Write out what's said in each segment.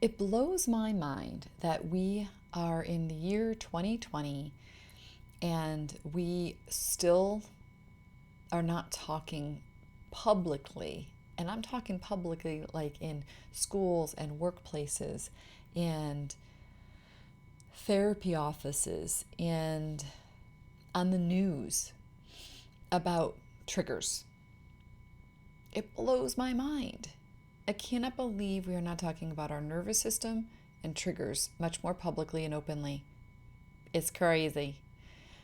It blows my mind that we are in the year 2020 and we still are not talking publicly. And I'm talking publicly like in schools and workplaces and therapy offices and on the news about triggers. It blows my mind. I cannot believe we are not talking about our nervous system and triggers much more publicly and openly. It's crazy.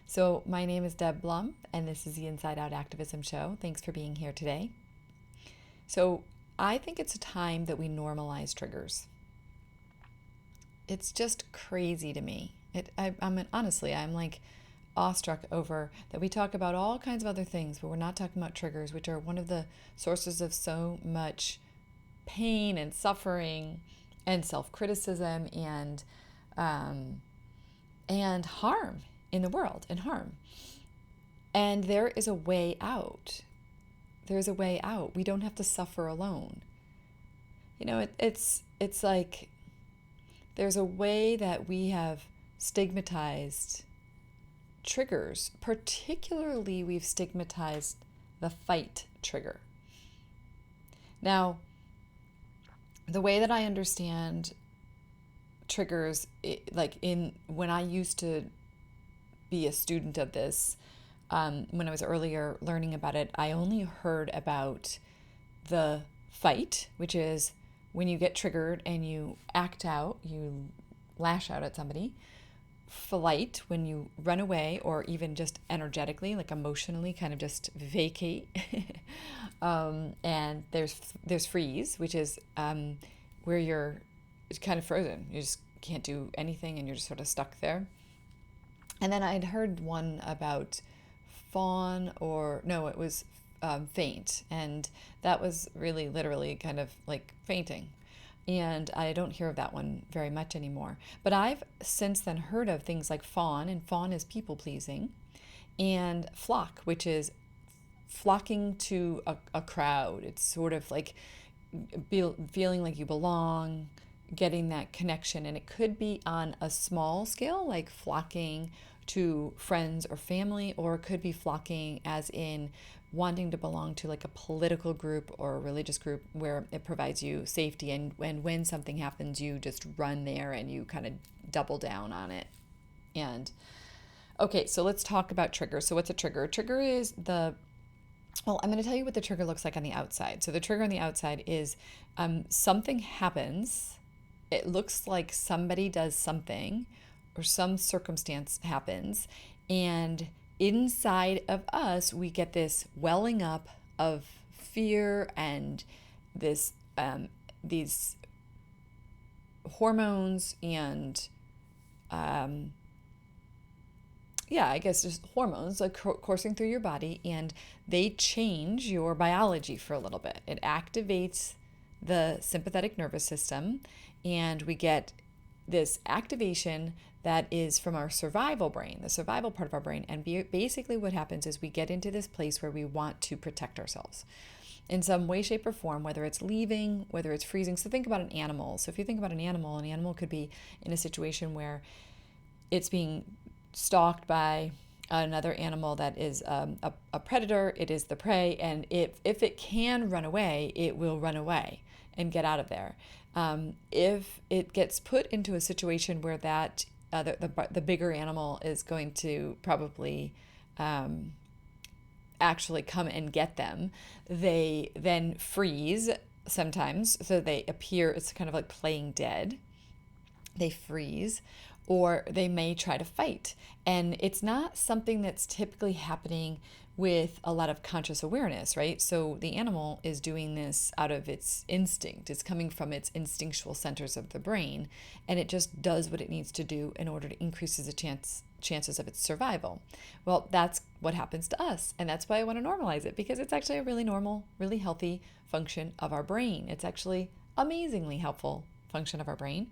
So, my name is Deb Blum, and this is the Inside Out Activism Show. Thanks for being here today. So, I think it's a time that we normalize triggers. It's just crazy to me. Honestly, I'm like awestruck over that we talk about all kinds of other things, but we're not talking about triggers, which are one of the sources of so much pain and suffering and self-criticism and harm in the world and harm. And there is a way out. There's a way out. We don't have to suffer alone. You know, it's like there's a way that we have stigmatized triggers. Particularly, we've stigmatized the fight trigger. Now, the way that I understand triggers, when I used to be a student of this, when I was earlier learning about it, I only heard about the fight, which is when you get triggered and you act out, you lash out at somebody. Flight, when you run away, or even just energetically, like emotionally, kind of just vacate. And there's freeze, which is where you're kind of frozen. You just can't do anything, and you're just sort of stuck there. And then I'd heard one about fawn, or no, it was faint, and that was really literally kind of like fainting. And I don't hear of that one very much anymore. But I've since then heard of things like fawn, and fawn is people pleasing, and flock, which is flocking to a crowd. It's sort of like feeling like you belong, getting that connection. And it could be on a small scale, like flocking to friends or family, or it could be flocking as in wanting to belong to like a political group or a religious group where it provides you safety, and when something happens, you just run there and you kind of double down on it. And okay, so let's talk about triggers. So what's a trigger? A trigger is I'm going to tell you what the trigger looks like on the outside. So the trigger on the outside is something happens. It looks like somebody does something or some circumstance happens, and inside of us, we get this welling up of fear and these hormones and I guess just hormones like coursing through your body, and they change your biology for a little bit. It activates the sympathetic nervous system, and we get this activation that is from our survival brain, the survival part of our brain. And basically what happens is we get into this place where we want to protect ourselves in some way, shape, or form, whether it's leaving, whether it's freezing. So think about an animal. So if you think about an animal could be in a situation where it's being stalked by another animal that is a predator. It is the prey. And if it can run away, it will run away and get out of there. If it gets put into a situation where that the bigger animal is going to probably actually come and get them, they then freeze sometimes. So they appear, it's kind of like playing dead. They freeze, or they may try to fight. And it's not something that's typically happening with a lot of conscious awareness, right? So the animal is doing this out of its instinct. It's coming from its instinctual centers of the brain, and it just does what it needs to do in order to increase the chances of its survival. Well, that's what happens to us, and that's why I want to normalize it, because it's actually a really normal, really healthy function of our brain. It's actually amazingly helpful function of our brain.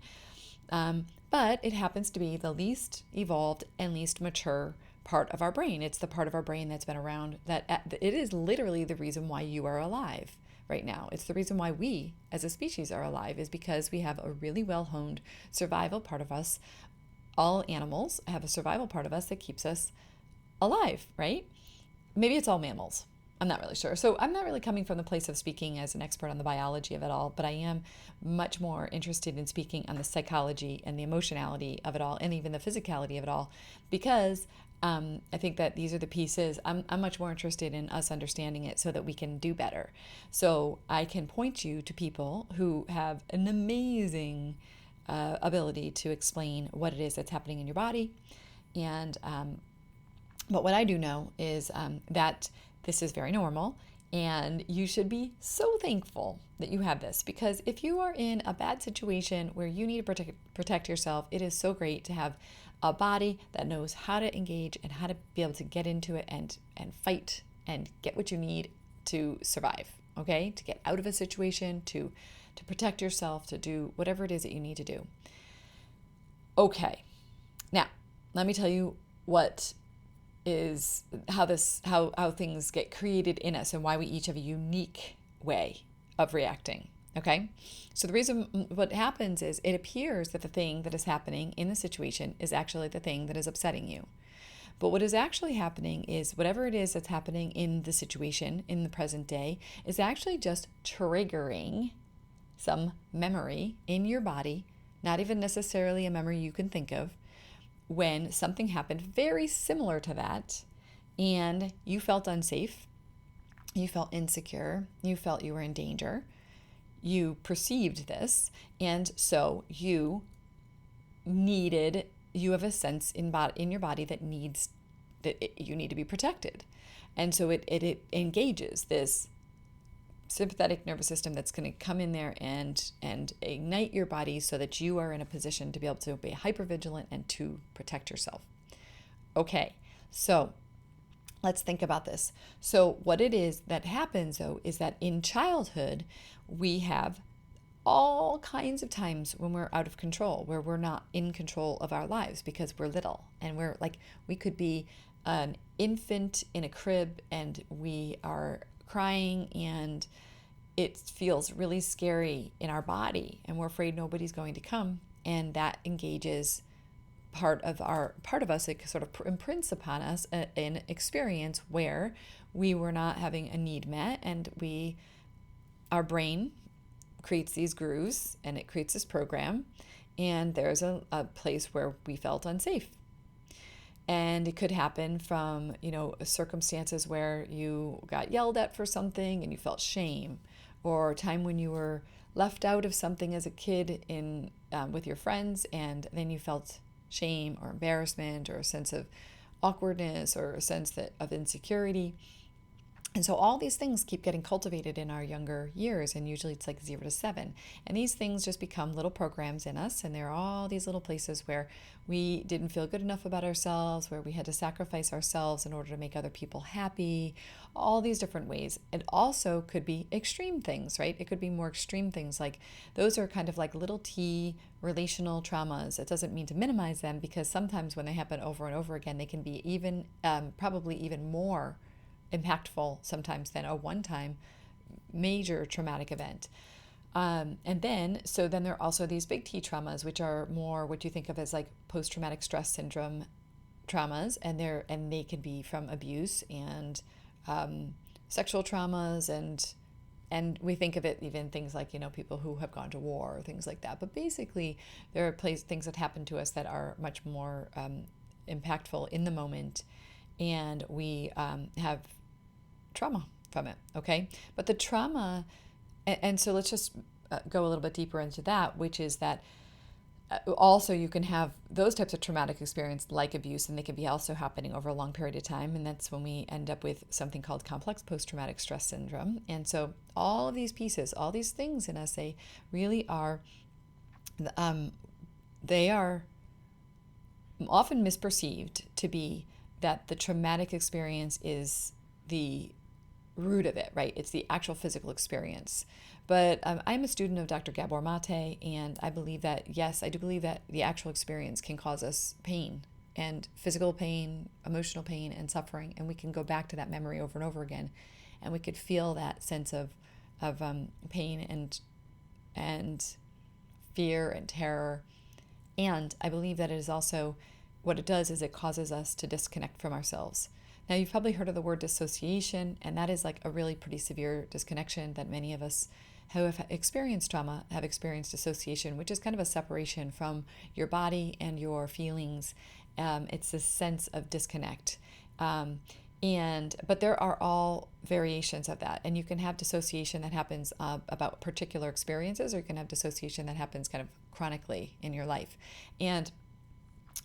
But it happens to be the least evolved and least mature part of our brain. It's the part of our brain that's been around, that it is literally the reason why you are alive. right now. It's the reason why we as a species are alive, is because we have a really well-honed survival part of us. All animals have a survival part of us that keeps us alive, right? Maybe it's all mammals. I'm not really sure. So I'm not really coming from the place of speaking as an expert on the biology of it all, but I am much more interested in speaking on the psychology and the emotionality of it all, and even the physicality of it all, because I think that these are the pieces. I'm much more interested in us understanding it so that we can do better. So I can point you to people who have an amazing ability to explain what it is that's happening in your body. And but what I do know is that this is very normal, and you should be so thankful that you have this, because if you are in a bad situation where you need to protect yourself, it is so great to have a body that knows how to engage and how to be able to get into it and fight and get what you need to survive, okay? To get out of a situation, to protect yourself, to do whatever it is that you need to do. Okay, now let me tell you what is how things get created in us and why we each have a unique way of reacting. Okay, so the reason what happens is it appears that the thing that is happening in the situation is actually the thing that is upsetting you. But what is actually happening is whatever it is that's happening in the situation in the present day is actually just triggering some memory in your body, not even necessarily a memory you can think of, when something happened very similar to that and you felt unsafe, you felt insecure, you felt you were in danger, you perceived this, and so you have a sense in your body that you need to be protected. And so it engages this sympathetic nervous system that's going to come in there and ignite your body so that you are in a position to be able to be hypervigilant and to protect yourself. Okay, so let's think about this. So what it is that happens, though, is that in childhood, we have all kinds of times when we're out of control, where we're not in control of our lives because we're little, and we could be an infant in a crib and we are crying and it feels really scary in our body and we're afraid nobody's going to come, and that engages part of us. It sort of imprints upon us an experience where we were not having a need met, and our brain creates these grooves and it creates this program, and there's a place where we felt unsafe. And it could happen from, circumstances where you got yelled at for something and you felt shame, or a time when you were left out of something as a kid with your friends, and then you felt shame or embarrassment or a sense of awkwardness or a sense of insecurity. And so all these things keep getting cultivated in our younger years, and usually it's like 0 to 7. And these things just become little programs in us, and there are all these little places where we didn't feel good enough about ourselves, where we had to sacrifice ourselves in order to make other people happy, all these different ways. It also could be extreme things, right? It could be more extreme things, like those are kind of like little t relational traumas. It doesn't mean to minimize them, because sometimes when they happen over and over again, they can be even probably even more impactful sometimes than a one-time major traumatic event. And then there are also these big T traumas, which are more what you think of as like post-traumatic stress syndrome traumas, and they can be from abuse and sexual traumas, and we think of it even things like people who have gone to war or things like that. But basically, there are things that happen to us that are much more impactful in the moment, and we have trauma from it, okay? But the trauma, and so let's just go a little bit deeper into that, which is that also you can have those types of traumatic experience like abuse, and they can be also happening over a long period of time, and that's when we end up with something called complex post-traumatic stress syndrome. And so all of these pieces, all these things in us, they really are, they are often misperceived to be that the traumatic experience is the root of it, right? It's the actual physical experience. But I'm a student of Dr. Gabor Mate, and I believe that, yes, I do believe that the actual experience can cause us pain, and physical pain, emotional pain, and suffering. And we can go back to that memory over and over again, and we could feel that sense of of pain and fear and terror. And I believe that it is also, what it does is it causes us to disconnect from ourselves. Now, you've probably heard of the word dissociation, and that is like a really pretty severe disconnection that many of us who have experienced trauma have experienced dissociation, which is kind of a separation from your body and your feelings. It's this sense of disconnect. But there are all variations of that. And you can have dissociation that happens about particular experiences, or you can have dissociation that happens kind of chronically in your life. And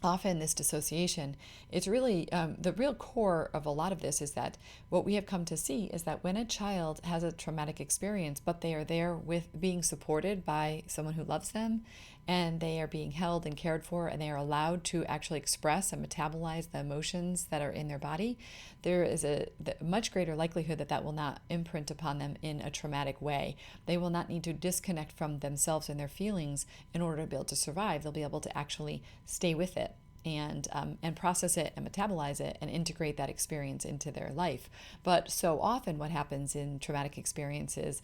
often this dissociation, it's really the real core of a lot of this is that what we have come to see is that when a child has a traumatic experience, but they are there with being supported by someone who loves them, and they are being held and cared for, and they are allowed to actually express and metabolize the emotions that are in their body, there is a much greater likelihood that that will not imprint upon them in a traumatic way. They will not need to disconnect from themselves and their feelings in order to be able to survive. They'll be able to actually stay with it and process it and metabolize it and integrate that experience into their life. But so often what happens in traumatic experiences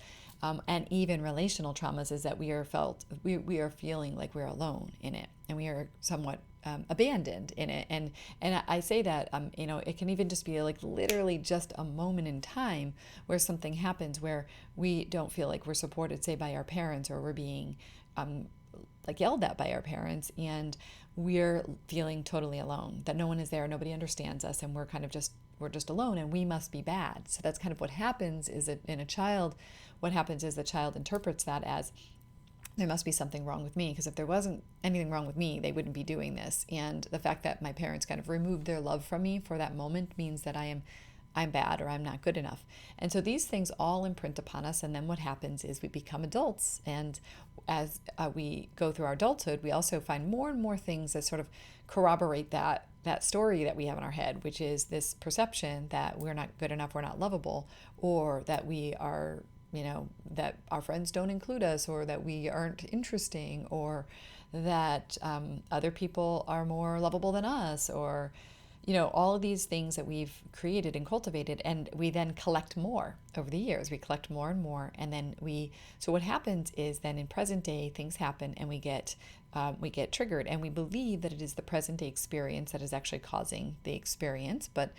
and even relational traumas is that we are feeling like we're alone in it, and we are somewhat abandoned in it. And I say that it can even just be like literally just a moment in time where something happens where we don't feel like we're supported, say by our parents, or we're being like yelled at by our parents, and we're feeling totally alone, that no one is there, nobody understands us, and we're just alone, and we must be bad. So that's kind of what happens is that in a child, what happens is the child interprets that as there must be something wrong with me, because if there wasn't anything wrong with me, they wouldn't be doing this. And the fact that my parents kind of removed their love from me for that moment means that I'm bad, or I'm not good enough. And so these things all imprint upon us. And then what happens is we become adults. And as we go through our adulthood, we also find more and more things that sort of corroborate that story that we have in our head, which is this perception that we're not good enough, we're not lovable, or that we are, that our friends don't include us, or that we aren't interesting, or that other people are more lovable than us, or all of these things that we've created and cultivated, and we then collect more over the years. We collect more and more, and then so what happens is then in present day, things happen, and we get triggered, and we believe that it is the present day experience that is actually causing the experience, but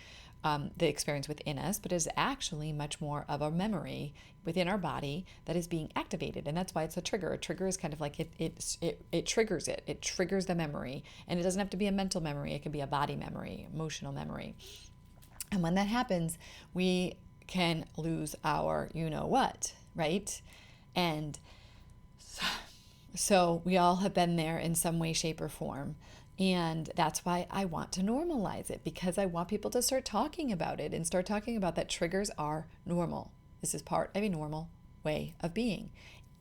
the experience within us, but is actually much more of a memory within our body that is being activated. And that's why it's a trigger. A trigger is kind of like it triggers it. It triggers the memory. And it doesn't have to be a mental memory. It can be a body memory, emotional memory. And when that happens, we can lose our you-know-what, right? And so we all have been there in some way, shape, or form. And that's why I want to normalize it, because I want people to start talking about it and start talking about that triggers are normal. This is part of a normal way of being.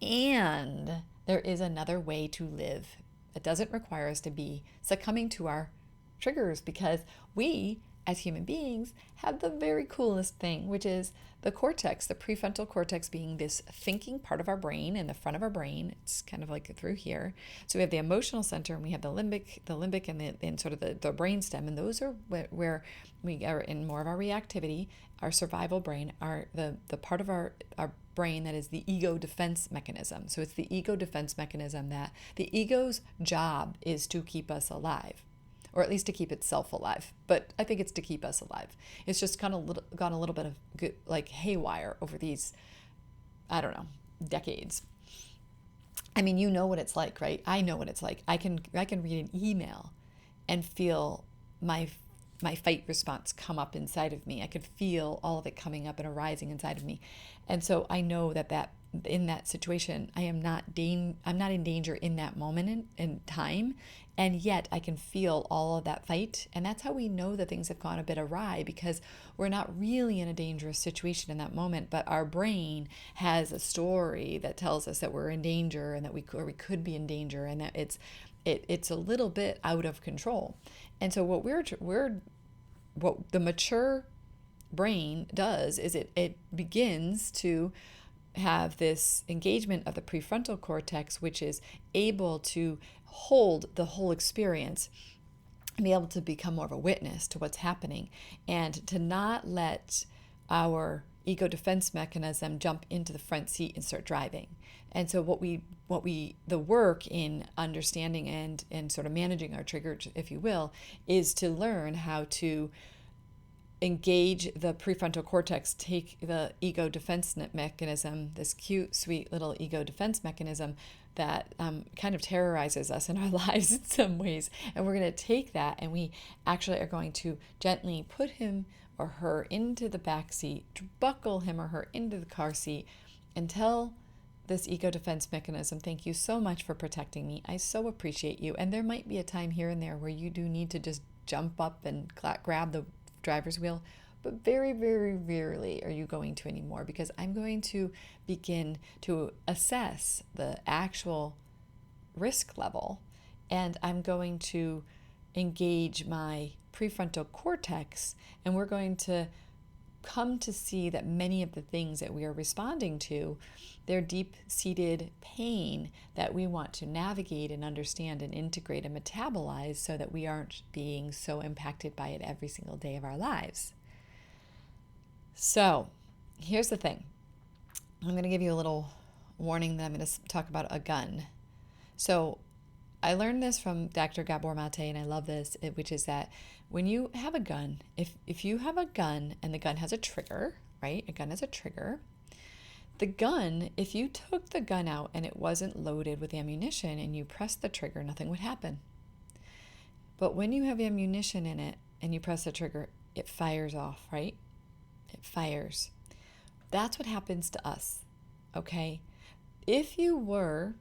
And there is another way to live. It doesn't require us to be succumbing to our triggers, because we, as human beings, have the very coolest thing, which is the cortex, the prefrontal cortex being this thinking part of our brain in the front of our brain. It's kind of like through here. So we have the emotional center, and we have the limbic and sort of the brain stem. And those are where we are in more of our reactivity. Our survival brain, the part of our brain that is the ego defense mechanism. So it's the ego defense mechanism that the ego's job is to keep us alive, or at least to keep itself alive. But I think it's to keep us alive. It's just kind of gone a little bit of like haywire over these, I don't know, decades. I mean, you know what it's like, right? I know what it's like. I can read an email and feel my fight response come up inside of me. I could feel all of it coming up and arising inside of me. And so I know that in that situation, I'm not in danger in that moment in time, and yet I can feel all of that fight. And that's how we know that things have gone a bit awry, because we're not really in a dangerous situation in that moment, but our brain has a story that tells us that we're in danger, and that we could be in danger, and that it's a little bit out of control. And so what what the mature brain does is it begins to have this engagement of the prefrontal cortex, which is able to hold the whole experience and be able to become more of a witness to what's happening, and to not let our ego defense mechanism jump into the front seat and start driving. And so the work in understanding and sort of managing our trigger, if you will, is to learn how to engage the prefrontal cortex, take the ego defense mechanism, this cute, sweet little ego defense mechanism that kind of terrorizes us in our lives in some ways. And we're going to take that and we actually are going to gently put him or her into the back seat, buckle him or her into the car seat, and tell this ego defense mechanism, thank you so much for protecting me. I so appreciate you. And there might be a time here and there where you do need to just jump up and grab the driver's wheel, but very, very rarely are you going to anymore, because I'm going to begin to assess the actual risk level, and I'm going to engage my prefrontal cortex, and we're going to come to see that many of the things that we are responding to, they're deep-seated pain that we want to navigate and understand and integrate and metabolize so that we aren't being so impacted by it every single day of our lives. So here's the thing. I'm going to give you a little warning that I'm going to talk about a gun. So I learned this from Dr. Gabor Mate, and I love this, which is that when you have a gun, if you have a gun and the gun has a trigger, right? A gun has a trigger. The gun, if you took the gun out and it wasn't loaded with ammunition and you pressed the trigger, nothing would happen. But when you have ammunition in it and you press the trigger, it fires off, right? It fires. That's what happens to us, okay? If you were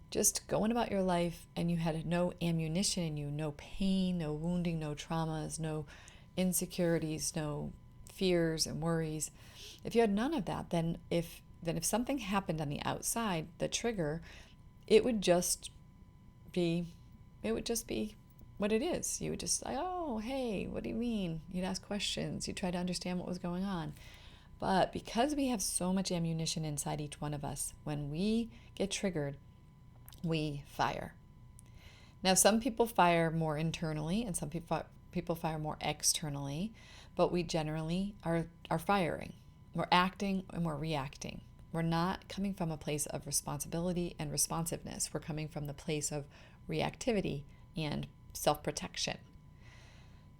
just going about your life and you had no ammunition in you, no pain, no wounding, no traumas, no insecurities, no fears and worries, if you had none of that, then if something happened on the outside, the trigger, it would just be what it is. You would just like, oh, hey, what do you mean? You'd ask questions. You'd try to understand what was going on. But because we have so much ammunition inside each one of us, when we get triggered, we fire. Now, some people fire more internally and some people fire more externally, but we generally are firing. We're acting and we're reacting. We're not coming from a place of responsibility and responsiveness. We're coming from the place of reactivity and self-protection.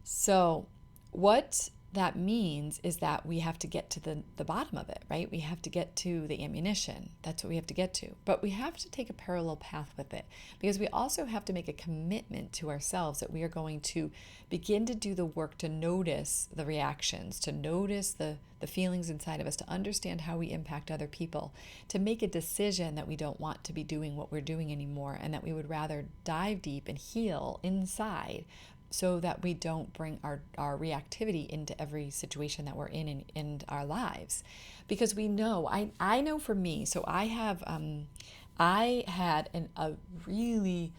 So what that means is that we have to get to the bottom of it, right? We have to get to the ammunition. That's what we have to get to. But we have to take a parallel path with it, because we also have to make a commitment to ourselves that we are going to begin to do the work to notice the reactions, to notice the feelings inside of us, to understand how we impact other people, to make a decision that we don't want to be doing what we're doing anymore, and that we would rather dive deep and heal inside, so that we don't bring our reactivity into every situation that we're in our lives. Because we know, I know for me, so I had a really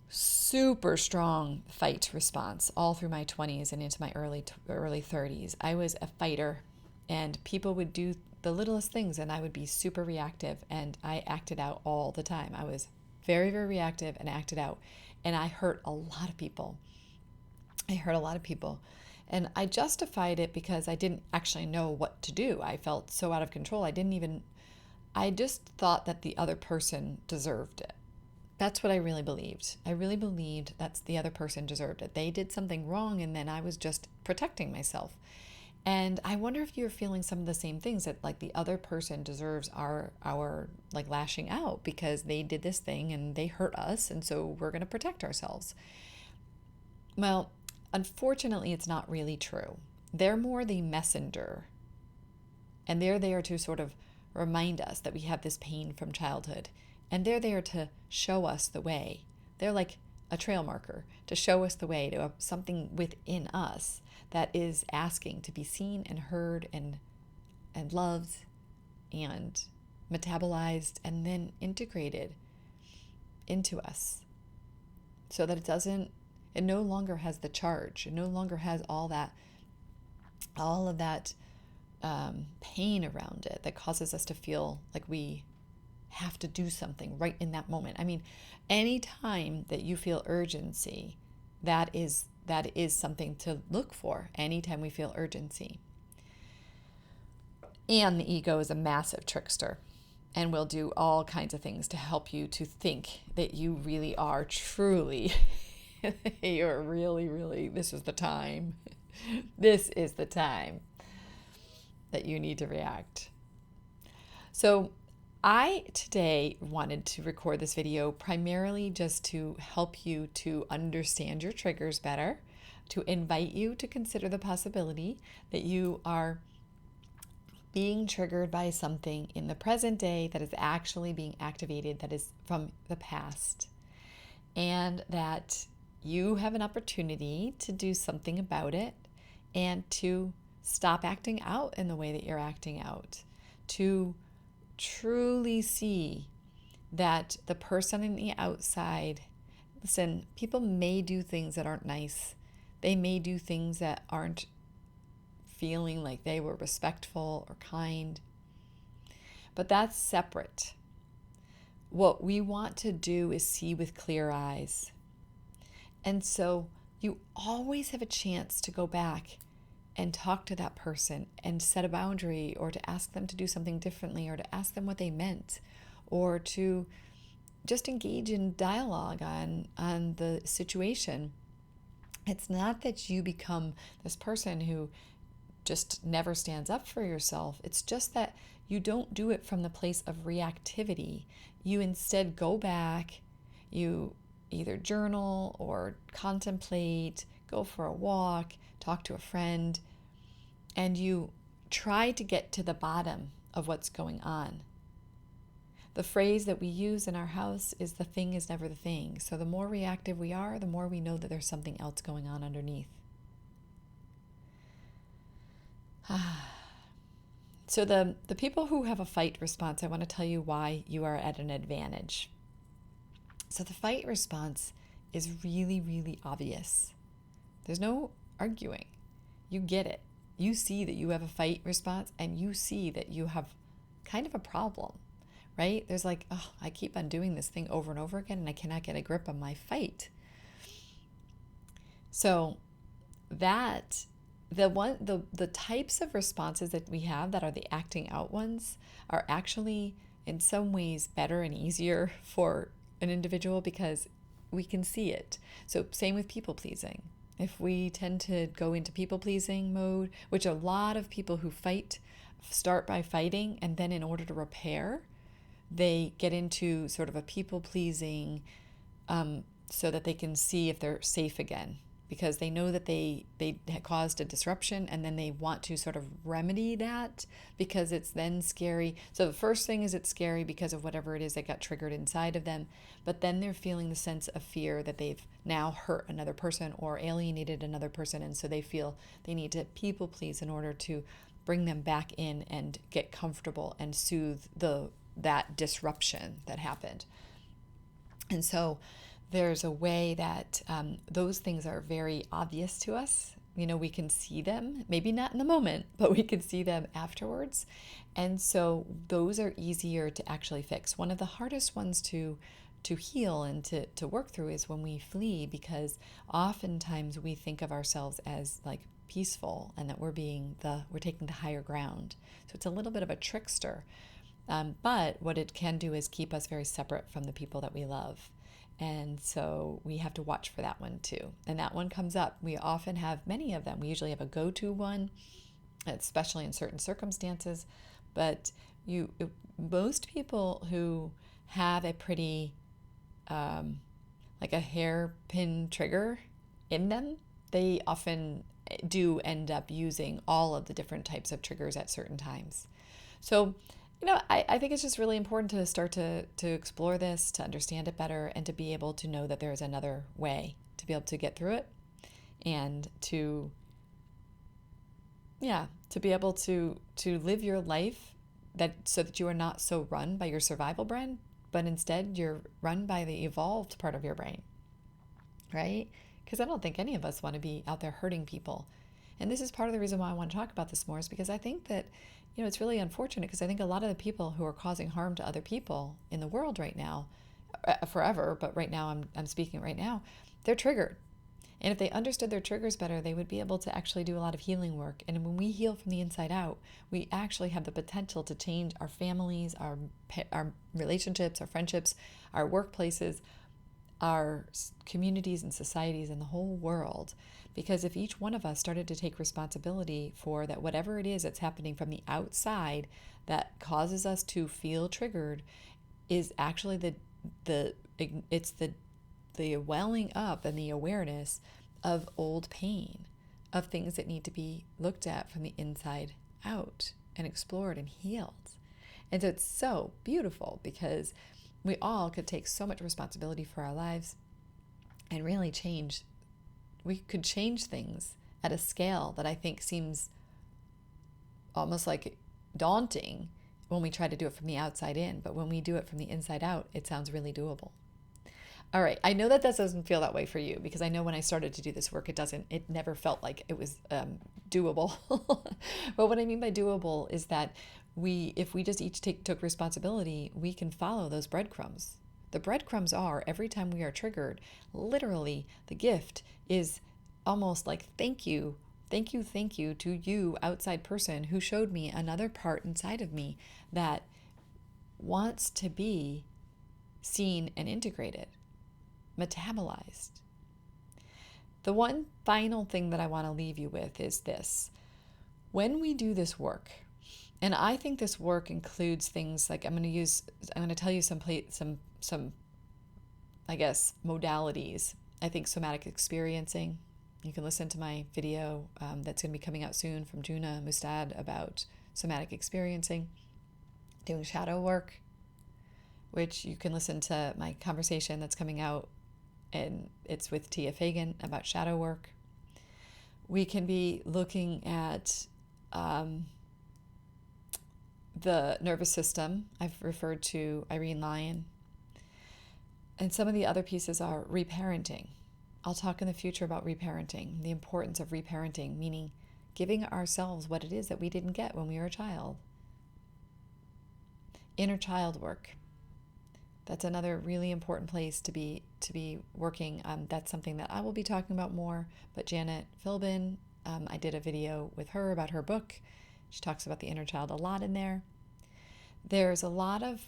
super strong fight response all through my 20s and into my early 30s. I was a fighter, and people would do the littlest things and I would be super reactive, and I acted out all the time. I was very, very reactive and acted out. And I hurt a lot of people. And I justified it because I didn't actually know what to do. I felt so out of control. I just thought that the other person deserved it. That's what I really believed. I really believed that the other person deserved it. They did something wrong, and then I was just protecting myself. And I wonder if you're feeling some of the same things, that like the other person deserves our like lashing out because they did this thing and they hurt us, and so we're going to protect ourselves. Well, unfortunately, it's not really true. They're more the messenger, and they're there to sort of remind us that we have this pain from childhood, and they're there to show us the way. They're like a trail marker to show us the way to something within us that is asking to be seen and heard and loved and metabolized and then integrated into us, so that it no longer has the charge. It no longer has all of that pain around it that causes us to feel like we have to do something right in that moment. I mean, any time that you feel urgency, that is something to look for. Anytime we feel urgency. And the ego is a massive trickster and will do all kinds of things to help you to think that you really are truly, you're really, really, this is the time. This is the time that you need to react. So I today wanted to record this video primarily just to help you to understand your triggers better, to invite you to consider the possibility that you are being triggered by something in the present day that is actually being activated, that is from the past, and that you have an opportunity to do something about it and to stop acting out in the way that you're acting out, to truly see that the person on the outside, listen, people may do things that aren't nice. They may do things that aren't feeling like they were respectful or kind, but that's separate. What we want to do is see with clear eyes. And so you always have a chance to go back and talk to that person and set a boundary, or to ask them to do something differently, or to ask them what they meant, or to just engage in dialogue on the situation. It's not that you become this person who just never stands up for yourself. It's just that you don't do it from the place of reactivity. You instead go back, you either journal or contemplate, go for a walk, talk to a friend, and you try to get to the bottom of what's going on. The phrase that we use in our house is the thing is never the thing. So the more reactive we are, the more we know that there's something else going on underneath. So the people who have a fight response, I want to tell you why you are at an advantage. So the fight response is really, really obvious. There's no arguing. You get it. You see that you have a fight response, and you see that you have kind of a problem, right? There's like, oh, I keep on doing this thing over and over again, and I cannot get a grip on my fight. So that the types of responses that we have that are the acting out ones are actually in some ways better and easier for an individual because we can see it. So same with people pleasing. If we tend to go into people pleasing mode, which a lot of people who fight start by fighting, and then in order to repair, they get into sort of a people pleasing so that they can see if they're safe again, because they know that they had caused a disruption, and then they want to sort of remedy that because it's then scary. So the first thing is it's scary because of whatever it is that got triggered inside of them, but then they're feeling the sense of fear that they've now hurt another person or alienated another person, and so they feel they need to people please in order to bring them back in and get comfortable and soothe that disruption that happened. And so there's a way that those things are very obvious to us. You know, we can see them, maybe not in the moment, but we can see them afterwards. And so those are easier to actually fix. One of the hardest ones to heal and to work through is when we flee, because oftentimes we think of ourselves as like peaceful and that we're taking the higher ground. So it's a little bit of a trickster. But what it can do is keep us very separate from the people that we love. And so we have to watch for that one too. And that one comes up. We often have many of them. We usually have a go-to one, especially in certain circumstances. But most people who have a pretty, like a hairpin trigger in them, they often do end up using all of the different types of triggers at certain times. So I think it's just really important to start to explore this, to understand it better, and to be able to know that there is another way to be able to get through it, and to be able to live your life so that you are not so run by your survival brain, but instead you're run by the evolved part of your brain, right? Because I don't think any of us want to be out there hurting people. And this is part of the reason why I want to talk about this more, is because I think that it's really unfortunate, because I think a lot of the people who are causing harm to other people in the world right now, forever, but right now I'm speaking right now, they're triggered. And if they understood their triggers better, they would be able to actually do a lot of healing work. And when we heal from the inside out, we actually have the potential to change our families, our relationships, our friendships, our workplaces, our communities and societies, and the whole world. Because if each one of us started to take responsibility for that, whatever it is that's happening from the outside that causes us to feel triggered is actually the welling up and the awareness of old pain, of things that need to be looked at from the inside out and explored and healed. And so it's so beautiful because we all could take so much responsibility for our lives and really change. We could change things at a scale that I think seems almost like daunting when we try to do it from the outside in. But when we do it from the inside out, it sounds really doable. All right. I know that doesn't feel that way for you, because I know when I started to do this work, it never felt like it was doable. But what I mean by doable is that if we just each took responsibility, we can follow those breadcrumbs. The breadcrumbs are, every time we are triggered, literally the gift is almost like thank you to you, outside person, who showed me another part inside of me that wants to be seen and integrated, metabolized. The one final thing that I want to leave you with is this. When we do this work, and I think this work includes things like I'm going to tell you some I guess modalities. I think somatic experiencing. You can listen to my video that's going to be coming out soon from Juna Mustad about somatic experiencing, doing shadow work, which you can listen to my conversation that's coming out, and it's with Tia Fagan about shadow work. We can be looking at the nervous system. I've referred to Irene Lyon. And some of the other pieces are reparenting. I'll talk in the future about reparenting, the importance of reparenting, meaning giving ourselves what it is that we didn't get when we were a child. Inner child work. That's another really important place to be working. That's something that I will be talking about more. But Janet Philbin, I did a video with her about her book. She talks about the inner child a lot in there. There are a lot of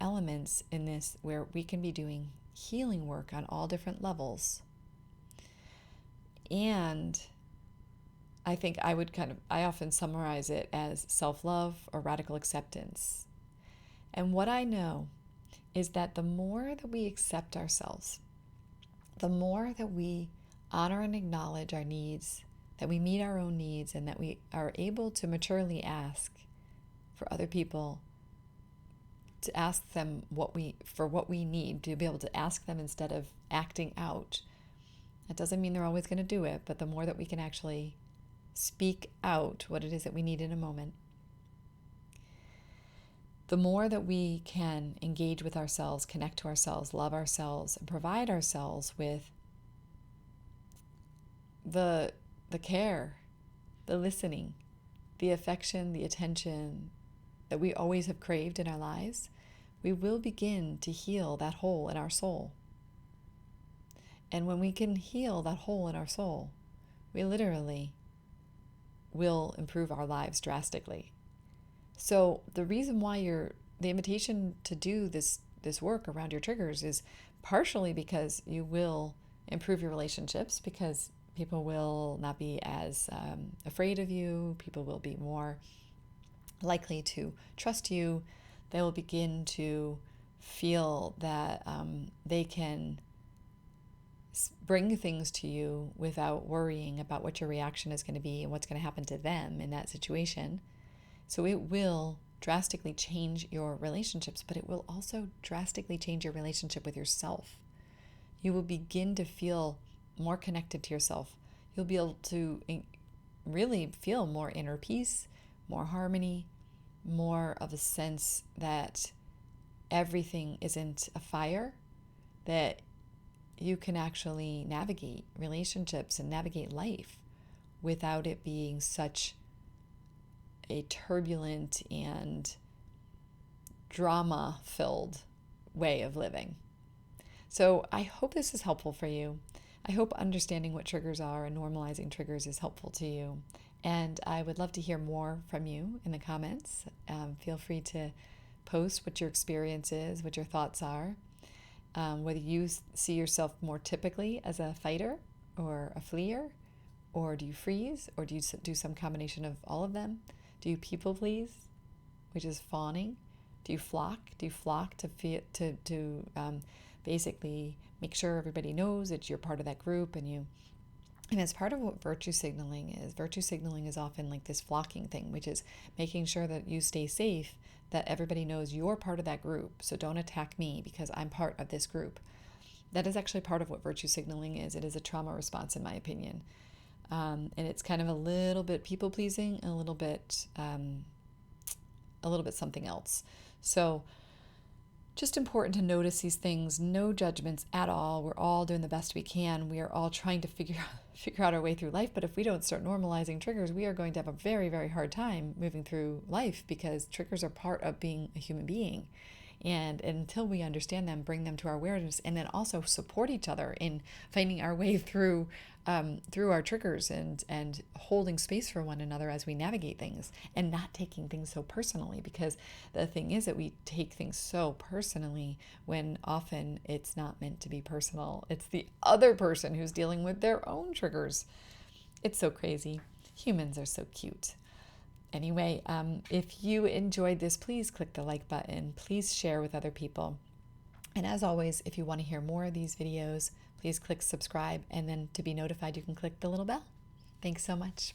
elements in this where we can be doing healing work on all different levels. And I think I often summarize it as self-love or radical acceptance. And what I know is that the more that we accept ourselves, the more that we honor and acknowledge our needs, that we meet our own needs, and that we are able to maturely ask for other people, to ask them what we need, to be able to ask them instead of acting out. That doesn't mean they're always going to do it, but the more that we can actually speak out what it is that we need in a moment, the more that we can engage with ourselves, connect to ourselves, love ourselves, and provide ourselves with the care, the listening, the affection, the attention that we always have craved in our lives, we will begin to heal that hole in our soul. And when we can heal that hole in our soul, we literally will improve our lives drastically. So the reason why the invitation to do this work around your triggers is partially because you will improve your relationships, because people will not be as afraid of you. People will be more likely to trust you. They will begin to feel that they can bring things to you without worrying about what your reaction is going to be and what's going to happen to them in that situation. So it will drastically change your relationships, but it will also drastically change your relationship with yourself. You will begin to feel more connected to yourself. You'll be able to really feel more inner peace, more harmony, more of a sense that everything isn't a fire, that you can actually navigate relationships and navigate life without it being such a turbulent and drama-filled way of living. So I hope this is helpful for you. I hope understanding what triggers are and normalizing triggers is helpful to you. And I would love to hear more from you in the comments. Feel free to post what your experience is, what your thoughts are, whether you see yourself more typically as a fighter or a fleer, or do you freeze, or do you do some combination of all of them? Do you people please, which is fawning? Do you flock? Do you flock to basically make sure everybody knows that you're part of that group, and as part of what virtue signaling is. Virtue signaling is often like this flocking thing, which is making sure that you stay safe, that everybody knows you're part of that group. So don't attack me because I'm part of this group. That is actually part of what virtue signaling is. It is a trauma response, in my opinion. And it's kind of a little bit people pleasing, a little bit something else. So just important to notice these things. No judgments at all. We're all doing the best we can. We are all trying to figure out our way through life. But if we don't start normalizing triggers, we are going to have a very, very hard time moving through life, because triggers are part of being a human being. And until we understand them, bring them to our awareness, and then also support each other in finding our way through our triggers, and holding space for one another as we navigate things, and not taking things so personally, because the thing is that we take things so personally when often it's not meant to be personal. It's the other person who's dealing with their own triggers. It's so crazy. Humans are so cute. Anyway, if you enjoyed this, please click the like button. Please share with other people. And as always, if you want to hear more of these videos, please click subscribe. And then to be notified, you can click the little bell. Thanks so much.